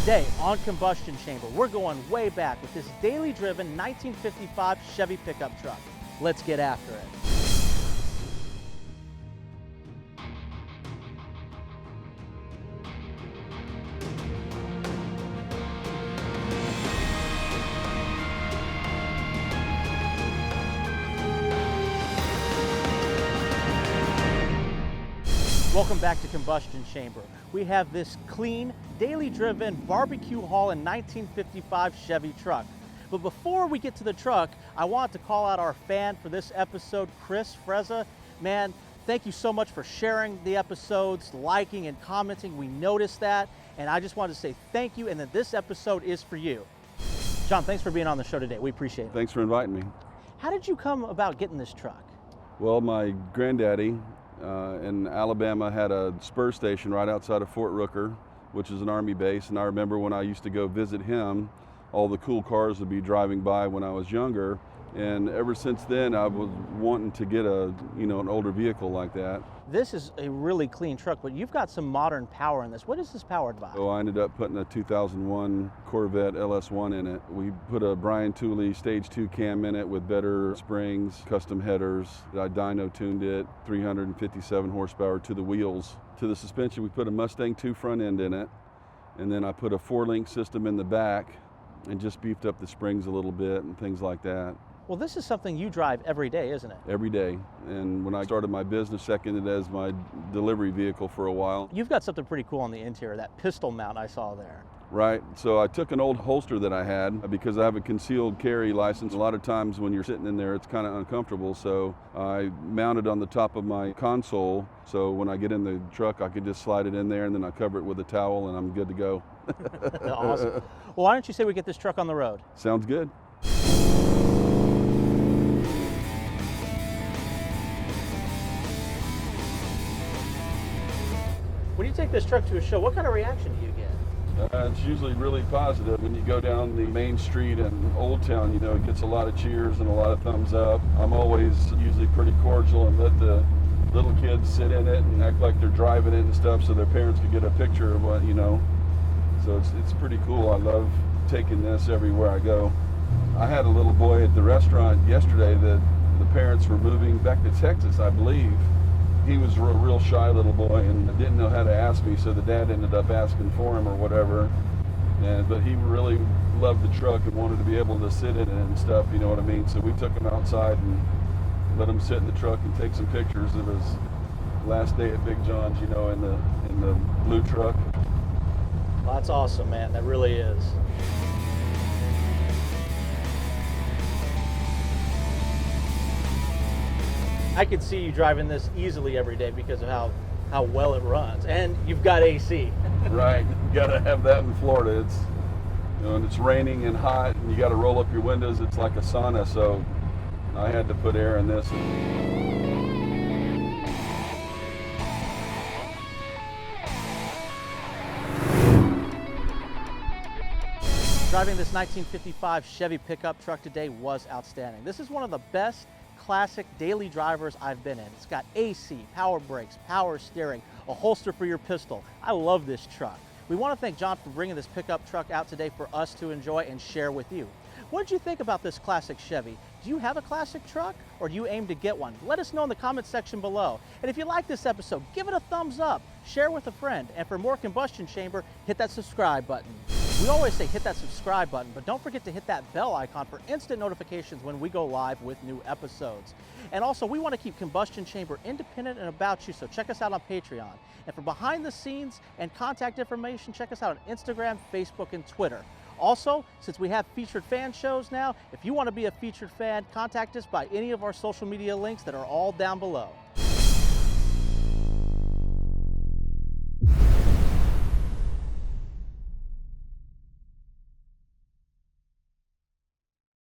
Today on Combustion Chamber, we're going way back with this daily driven 1955 Chevy pickup truck. Let's get after it. Welcome back to Combustion Chamber. We have this clean, daily driven barbecue hauling 1955 Chevy truck. But before we get to the truck, I want to call out our fan for this episode, Chris Frezza. Man, thank you so much for sharing the episodes, liking and commenting. We noticed that, and I just wanted to say thank you and that this episode is for you. John, thanks for being on the show today. We appreciate it. Thanks for inviting me. How did you come about getting this truck? Well, my granddaddy in Alabama had a spur station right outside of Fort Rooker, which is an Army base, and I remember when I used to go visit him, all the cool cars would be driving by when I was younger, and ever since then I was wanting to get an older vehicle like that. This is a really clean truck, but you've got some modern power in this. What is this powered by? So I ended up putting a 2001 Corvette LS1 in it. We put a Brian Tooley Stage 2 cam in it with better springs, custom headers. I dyno tuned it, 357 horsepower to the wheels. To the suspension, we put a Mustang 2 front end in it, and then I put a 4-link system in the back and just beefed up the springs a little bit and things like that. Well, this is something you drive every day, isn't it? Every day. And when I started my business, seconded as my delivery vehicle for a while. You've got something pretty cool on the interior, that pistol mount I saw there. Right. So I took an old holster that I had because I have a concealed carry license. A lot of times when you're sitting in there, it's kind of uncomfortable. So I mounted on the top of my console. So when I get in the truck, I could just slide it in there and then I cover it with a towel and I'm good to go. Awesome. Well, why don't you say we get this truck on the road? Sounds good. When you take this truck to a show, what kind of reaction do you get? It's usually really positive. When you go down the main street in Old Town, it gets a lot of cheers and a lot of thumbs up. I'm always usually pretty cordial and let the little kids sit in it and act like they're driving it and stuff so their parents can get a picture of what, So it's pretty cool. I love taking this everywhere I go. I had a little boy at the restaurant yesterday that the parents were moving back to Texas, I believe. He was a real shy little boy and didn't know how to ask me, so the dad ended up asking for him or whatever. But he really loved the truck and wanted to be able to sit in it and stuff, you know what I mean? So we took him outside and let him sit in the truck and take some pictures of his last day at Big John's, in the blue truck. Well, that's awesome, man. That really is. I could see you driving this easily every day because of how well it runs, and you've got AC. Right, you gotta have that in Florida. It's and it's raining and hot, and you gotta roll up your windows. It's like a sauna, so I had to put air in this. Driving this 1955 Chevy pickup truck today was outstanding. This is one of the best classic daily drivers I've been in. It's got AC, power brakes, power steering, a holster for your pistol. I love this truck. We want to thank John for bringing this pickup truck out today for us to enjoy and share with you. What did you think about this classic Chevy? Do you have a classic truck or do you aim to get one? Let us know in the comment section below. And if you like this episode, give it a thumbs up, share with a friend, and for more Combustion Chamber, hit that subscribe button. We always say hit that subscribe button, but don't forget to hit that bell icon for instant notifications when we go live with new episodes. And also, we want to keep Combustion Chamber independent and about you, so check us out on Patreon. And for behind the scenes and contact information, check us out on Instagram, Facebook, and Twitter. Also, since we have featured fan shows now, if you want to be a featured fan, contact us by any of our social media links that are all down below.